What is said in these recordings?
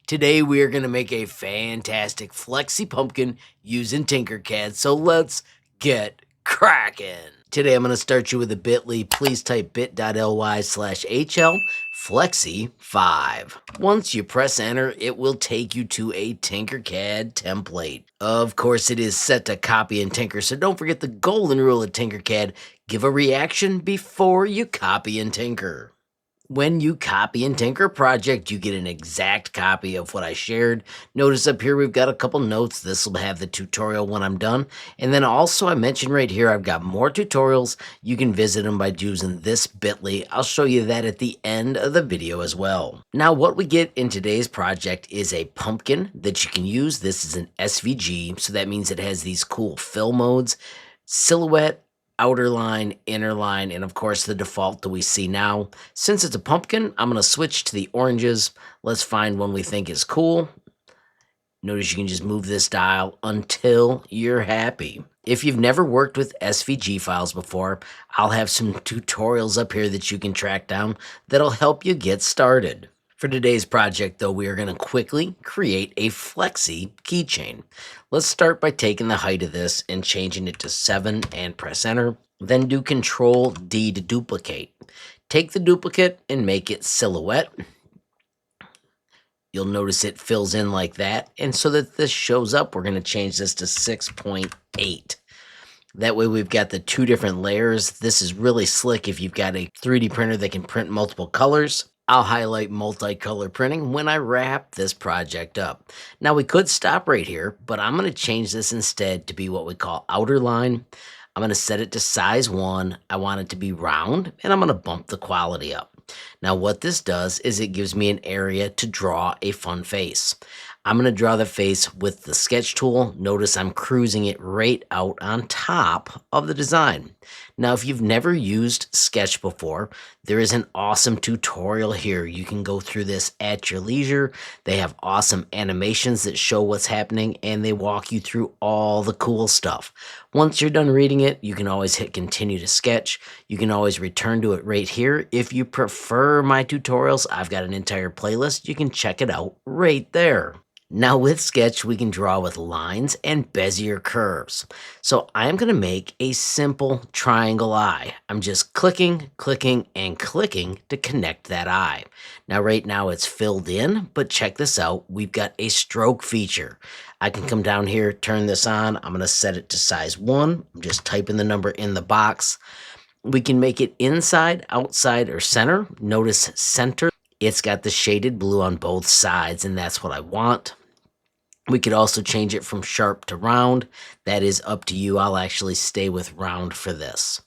Today we are going to make a fantastic flexi pumpkin using Tinkercad, so let's get cracking. Today I'm going to start you with a bit.ly. Please type bit.ly/HL Flexi 5. Once you press enter, it will take you to a Tinkercad template. Of course, it is set to copy and tinker, so don't forget the golden rule of Tinkercad. Give a reaction before you copy and tinker. When you copy and tinker a project, you get an exact copy of what I shared. Notice up here we've got a couple notes. This will have the tutorial when I'm done. And then also I mentioned right here I've got more tutorials. You can visit them by using this bit.ly. I'll show you that at the end of the video as well. Now what we get in today's project is a pumpkin that you can use. This is an SVG, so that means it has these cool fill modes, silhouette, outer line, inner line, and of course the default that we see now. Since it's a pumpkin, I'm going to switch to the oranges. Let's find one we think is cool. Notice you can just move this dial until you're happy. If you've never worked with SVG files before, I'll have some tutorials up here that you can track down that'll help you get started. For today's project, though, we are going to quickly create a flexi keychain. Let's start by taking the height of this and changing it to 7 and press enter. Then do Control D to duplicate. Take the duplicate and make it silhouette. You'll notice it fills in like that. And so that this shows up, we're going to change this to 6.8. That way we've got the two different layers. This is really slick if you've got a 3D printer that can print multiple colors. I'll highlight multicolor printing when I wrap this project up. Now we could stop right here, but I'm going to change this instead to be what we call outer line. I'm going to set it to size 1. I want it to be round, and I'm going to bump the quality up. Now what this does is it gives me an area to draw a fun face. I'm going to draw the face with the sketch tool. Notice I'm cruising it right out on top of the design. Now, if you've never used Sketch before, there is an awesome tutorial here. You can go through this at your leisure. They have awesome animations that show what's happening, and they walk you through all the cool stuff. Once you're done reading it, you can always hit continue to sketch. You can always return to it right here. If you prefer my tutorials, I've got an entire playlist. You can check it out right there. Now with Sketch, we can draw with lines and Bezier curves. So I'm going to make a simple triangle eye. I'm just clicking, clicking, and clicking to connect that eye. Now right now it's filled in, but check this out. We've got a stroke feature. I can come down here, turn this on. I'm going to set it to size 1. I'm just typing the number in the box. We can make it inside, outside, or center. Notice center. It's got the shaded blue on both sides, and that's what I want. We could also change it from sharp to round. That is up to you. I'll actually stay with round for this.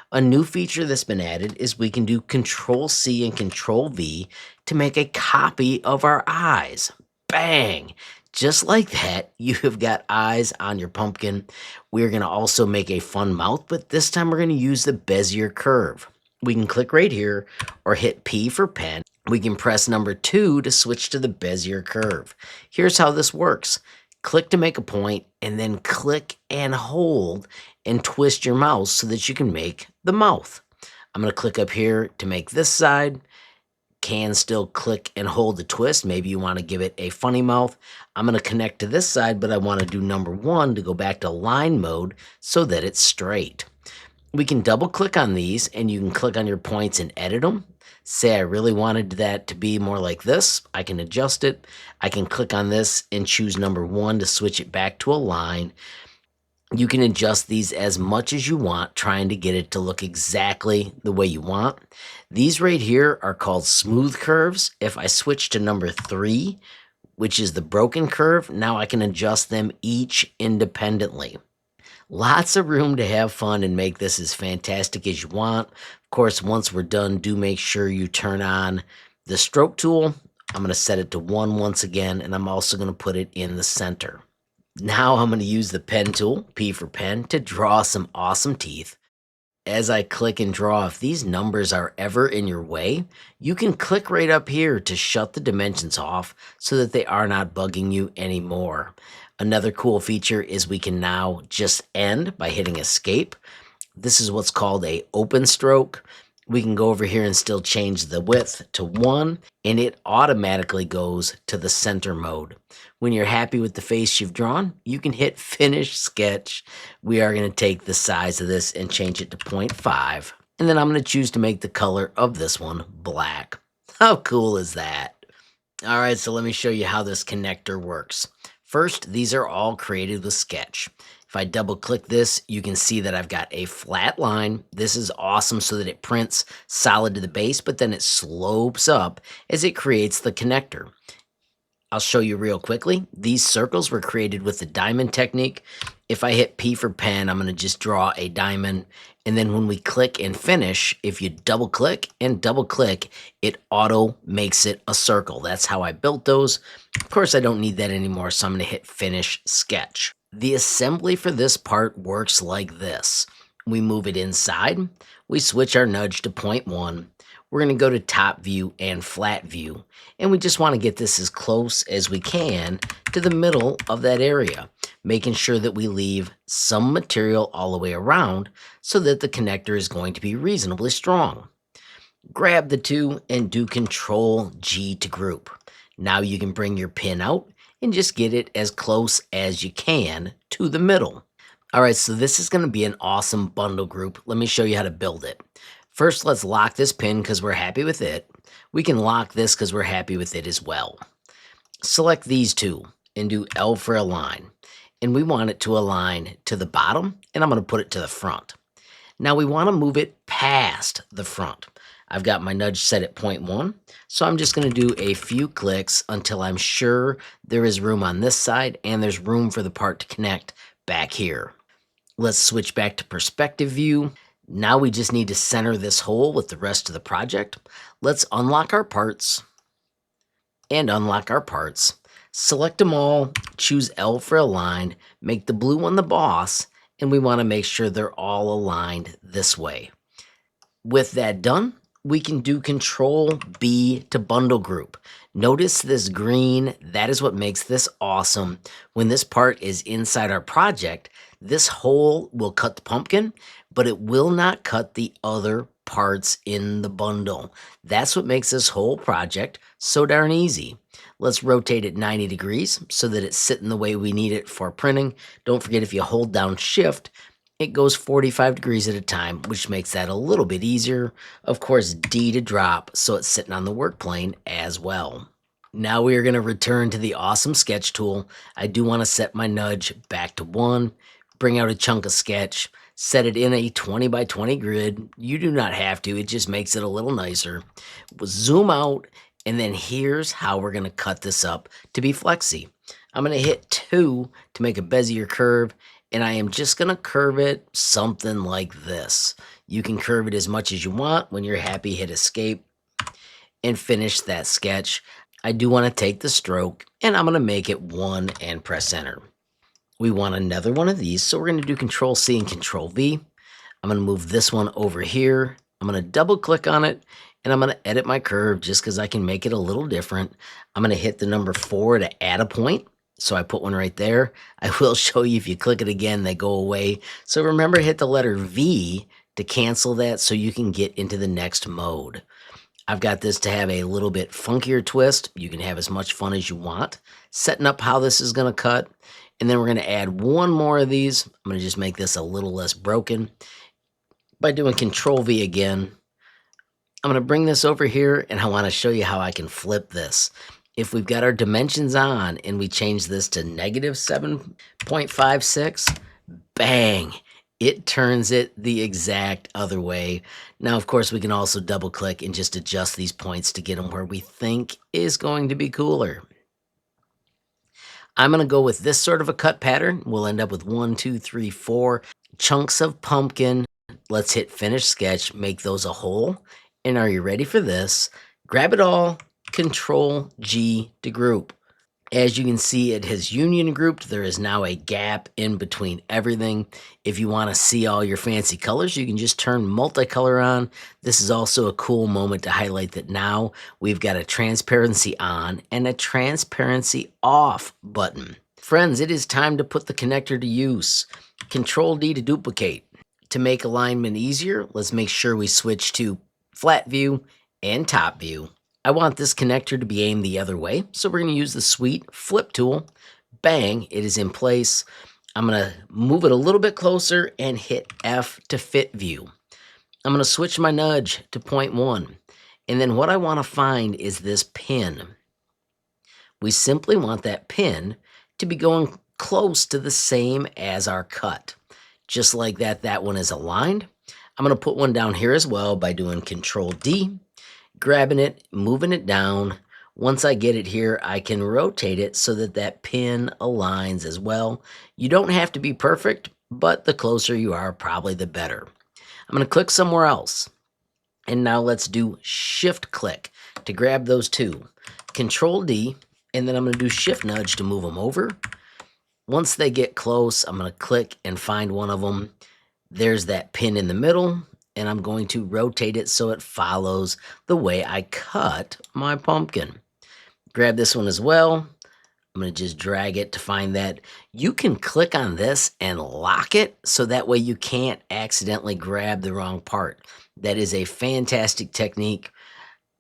A new feature that's been added is we can do Control C and Control V to make a copy of our eyes. Bang! Just like that, you have got eyes on your pumpkin. We're going to also make a fun mouth, but this time we're going to use the Bezier curve. We can click right here or hit P for pen. We can press number 2 to switch to the Bezier curve. Here's how this works. Click to make a point, and then click and hold and twist your mouse so that you can make the mouth. I'm going to click up here to make this side. Can still click and hold the twist. Maybe you want to give it a funny mouth. I'm going to connect to this side, but I want to do number 1 to go back to line mode so that it's straight. We can double click on these, and you can click on your points and edit them. Say I really wanted that to be more like this. I can adjust it. I can click on this and choose number 1 to switch it back to a line. You can adjust these as much as you want, trying to get it to look exactly the way you want. These right here are called smooth curves. If I switch to number 3, which is the broken curve, now I can adjust them each independently. Lots of room to have fun and make this as fantastic as you want. Of course, once we're done, do make sure you turn on the stroke tool. I'm going to set it to 1 once again, and I'm also going to put it in the center. Now I'm going to use the pen tool, P for pen, to draw some awesome teeth. As I click and draw, if these numbers are ever in your way, you can click right up here to shut the dimensions off so that they are not bugging you anymore. Another cool feature is we can now just end by hitting escape. This is what's called a open stroke. We can go over here and still change the width to 1, and it automatically goes to the center mode. When you're happy with the face you've drawn, you can hit Finish Sketch. We are going to take the size of this and change it to 0.5, and then I'm going to choose to make the color of this one black. How cool is that? All right, so let me show you how this connector works. First, these are all created with Sketch. If I double click this, you can see that I've got a flat line. This is awesome so that it prints solid to the base, but then it slopes up as it creates the connector. I'll show you real quickly. These circles were created with the diamond technique. If I hit P for pen, I'm going to just draw a diamond. And then when we click and finish, if you double click and double click, it auto makes it a circle. That's how I built those. Of course, I don't need that anymore, so I'm going to hit Finish Sketch. The assembly for this part works like this. We move it inside. We switch our nudge to 0.1. We're going to go to top view and flat view, and we just want to get this as close as we can to the middle of that area, making sure that we leave some material all the way around so that the connector is going to be reasonably strong. Grab the two and do Control G to group. Now you can bring your pin out and just get it as close as you can to the middle. All right, so this is going to be an awesome bundle group. Let me show you how to build it. First, let's lock this pin because we're happy with it. We can lock this because we're happy with it as well. Select these two and do L for align. And we want it to align to the bottom, and I'm going to put it to the front. Now we want to move it past the front. I've got my nudge set at 0.1, so I'm just going to do a few clicks until I'm sure there is room on this side and there's room for the part to connect back here. Let's switch back to perspective view. Now we just need to center this hole with the rest of the project. Let's unlock our parts and unlock our parts. Select them all, choose L for align, make the blue one the boss, and we want to make sure they're all aligned this way. With that done, we can do Control B to bundle group. Notice this green, that is what makes this awesome. When this part is inside our project, this hole will cut the pumpkin, but it will not cut the other parts in the bundle. That's what makes this whole project so darn easy. Let's rotate it 90 degrees so that it's sitting the way we need it for printing. Don't forget, if you hold down Shift, it goes 45 degrees at a time, which makes that a little bit easier. Of course, D to drop, so it's sitting on the work plane as well. Now we are going to return to the awesome sketch tool. I do want to set my nudge back to 1, bring out a chunk of sketch, set it in a 20 by 20 grid. You do not have to, it just makes it a little nicer. We'll zoom out, and then here's how we're going to cut this up to be flexi. I'm going to hit 2 to make a Bezier curve, and I am just going to curve it something like this. You can curve it as much as you want. When you're happy, hit escape and finish that sketch. I do want to take the stroke, and I'm going to make it 1 and press enter. We want another one of these, so we're going to do Control C and Control V. I'm going to move this one over here. I'm going to double click on it, and I'm going to edit my curve just because I can make it a little different. I'm going to hit the number 4 to add a point. So I put one right there. I will show you if you click it again, they go away. So remember, hit the letter V to cancel that so you can get into the next mode. I've got this to have a little bit funkier twist. You can have as much fun as you want, setting up how this is going to cut. And then we're going to add one more of these. I'm going to just make this a little less broken by doing Control V again. I'm going to bring this over here, and I want to show you how I can flip this. If we've got our dimensions on and we change this to negative 7.56, bang, it turns it the exact other way. Now, of course, we can also double click and just adjust these points to get them where we think is going to be cooler. I'm going to go with this sort of a cut pattern. We'll end up with 1, 2, 3, 4 chunks of pumpkin. Let's hit finish sketch, make those a whole. And are you ready for this? Grab it all. Control G to group. As you can see, it has union grouped. There is now a gap in between everything. If you want to see all your fancy colors, you can just turn multicolor on. This is also a cool moment to highlight that now we've got a transparency on and a transparency off button. Friends, it is time to put the connector to use. Control D to duplicate. To make alignment easier, let's make sure we switch to flat view, and top view. I want this connector to be aimed the other way, so we're going to use the sweet flip tool. Bang, it is in place. I'm going to move it a little bit closer and hit F to fit view. I'm going to switch my nudge to 0.1. And then what I want to find is this pin. We simply want that pin to be going close to the same as our cut. Just like that, that one is aligned. I'm going to put one down here as well by doing Control D, grabbing it, moving it down. Once I get it here, I can rotate it so that that pin aligns as well. You don't have to be perfect, but the closer you are, probably the better. I'm going to click somewhere else. And now let's do Shift click to grab those two. Control D, and then I'm going to do Shift nudge to move them over. Once they get close, I'm going to click and find one of them. There's that pin in the middle, and I'm going to rotate it so it follows the way I cut my pumpkin. Grab this one as well. I'm going to just drag it to find that. You can click on this and lock it so that way you can't accidentally grab the wrong part. That is a fantastic technique.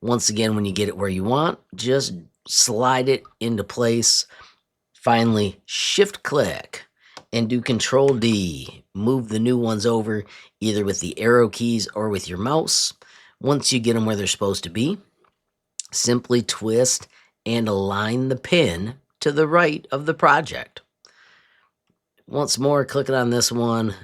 Once again, when you get it where you want, just slide it into place. Finally, Shift click and do Control D. Move the new ones over either with the arrow keys or with your mouse. Once you get them where they're supposed to be, simply twist and align the pin to the right of the project. Once more, clicking on this one,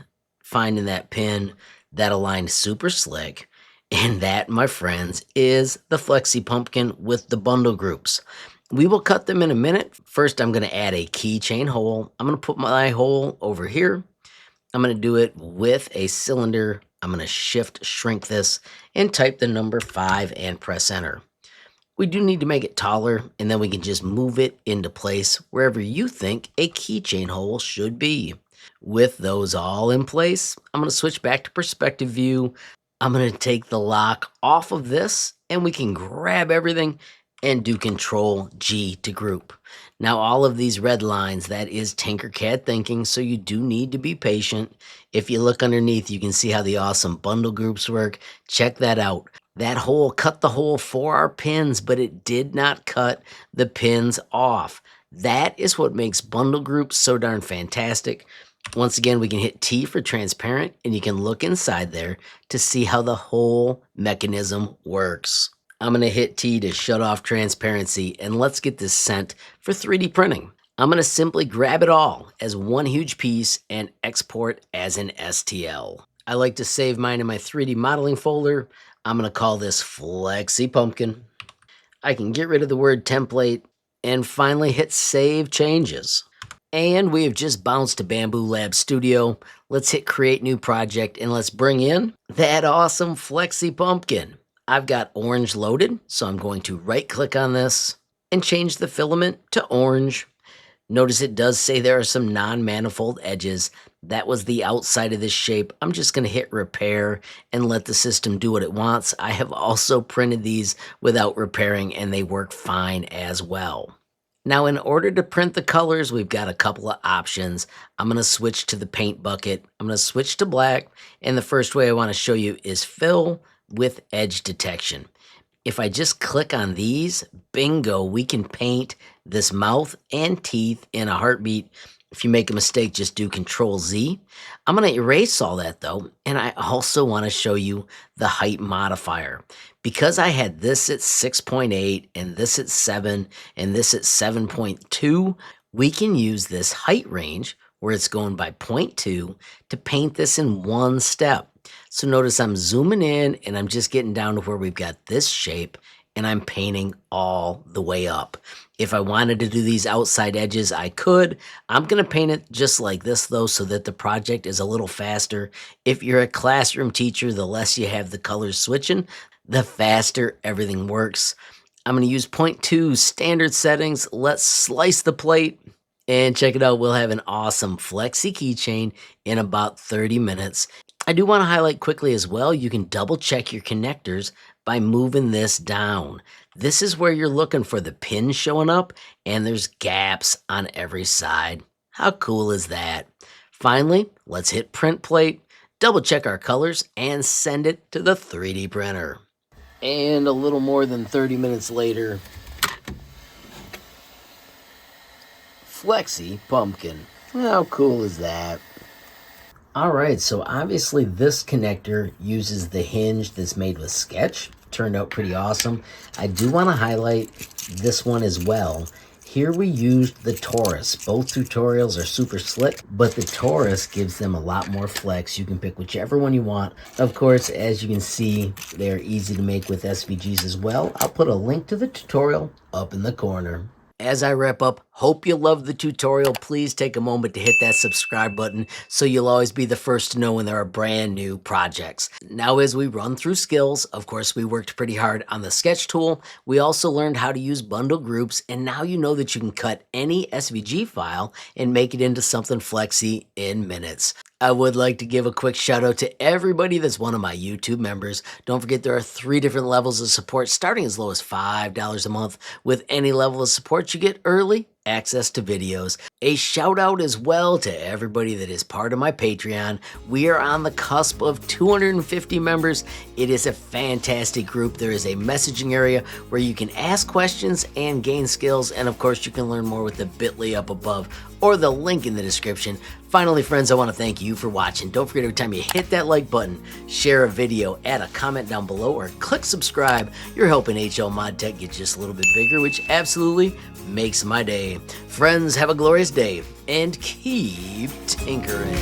finding that pin, that aligned super slick. And that, my friends, is the Flexi Pumpkin with the bundle groups. We will cut them in a minute. First, I'm going to add a keychain hole. I'm going to put my hole over here. I'm going to do it with a cylinder. I'm going to shift shrink this and type the number 5 and press enter. We do need to make it taller, and then we can just move it into place wherever you think a keychain hole should be. With those all in place, I'm going to switch back to perspective view. I'm going to take the lock off of this, and we can grab everything and do Control G to group. Now, all of these red lines, that is Tinkercad thinking, so you do need to be patient. If you look underneath, you can see how the awesome bundle groups work. Check that out. That hole cut the hole for our pins, but it did not cut the pins off. That is what makes bundle groups so darn fantastic. Once again, we can hit T for transparent, and you can look inside there to see how the whole mechanism works. I'm going to hit T to shut off transparency, and let's get this sent for 3D printing. I'm going to simply grab it all as one huge piece and export as an STL. I like to save mine in my 3D modeling folder. I'm going to call this Flexi Pumpkin. I can get rid of the word template and finally hit Save Changes. And we have just bounced to Bambu Lab Studio. Let's hit Create New Project and let's bring in that awesome Flexi Pumpkin. I've got orange loaded, so I'm going to right click on this and change the filament to orange. Notice it does say there are some non-manifold edges. That was the outside of this shape. I'm just going to hit repair and let the system do what it wants. I have also printed these without repairing and they work fine as well. Now, in order to print the colors, we've got a couple of options. I'm going to switch to the paint bucket. I'm going to switch to black. And the first way I want to show you is fill with edge detection. If I just click on these, bingo, we can paint this mouth and teeth in a heartbeat. If you make a mistake, just do Control Z. I'm going to erase all that though, and I also want to show you the height modifier. Because I had this at 6.8 and this at 7 and this at 7.2, we can use this height range where it's going by 0.2 to paint this in one step. So notice I'm zooming in and I'm just getting down to where we've got this shape and I'm painting all the way up. If I wanted to do these outside edges, I could. I'm going to paint it just like this though so that the project is a little faster. If you're a classroom teacher, the less you have the colors switching, the faster everything works. I'm going to use 0.2 standard settings. Let's slice the plate. And check it out, we'll have an awesome Flexi keychain in about 30 minutes. I do want to highlight quickly as well, you can double check your connectors by moving this down. This is where you're looking for the pins showing up and there's gaps on every side. How cool is that? Finally, let's hit print plate, double check our colors and send it to the 3D printer. And a little more than 30 minutes later, Flexi Pumpkin. How cool is that? Alright, so obviously this connector uses the hinge that's made with Sketch. Turned out pretty awesome. I do want to highlight this one as well. Here we used the Taurus. Both tutorials are super slick, but the Taurus gives them a lot more flex. You can pick whichever one you want. Of course, as you can see, they're easy to make with SVGs as well. I'll put a link to the tutorial up in the corner. As I wrap up, hope you loved the tutorial. Please take a moment to hit that subscribe button so you'll always be the first to know when there are brand new projects. Now, as we run through skills, of course, we worked pretty hard on the sketch tool. We also learned how to use bundle groups, and now you know that you can cut any SVG file and make it into something flexy in minutes. I would like to give a quick shout out to everybody that's one of my YouTube members. Don't forget there are 3 different levels of support starting as low as $5 a month. With any level of support you get early access to videos. A shout out as well to everybody that is part of my Patreon. We are on the cusp of 250 members. It is a fantastic group. There is a messaging area where you can ask questions and gain skills, and of course you can learn more with the bit.ly up above or the link in the description. Finally, friends, I want to thank you for watching. Don't forget every time you hit that like button, share a video, add a comment down below, or click subscribe. You're helping HLModTech get just a little bit bigger, which absolutely makes my day. Friends, have a glorious day and keep tinkering.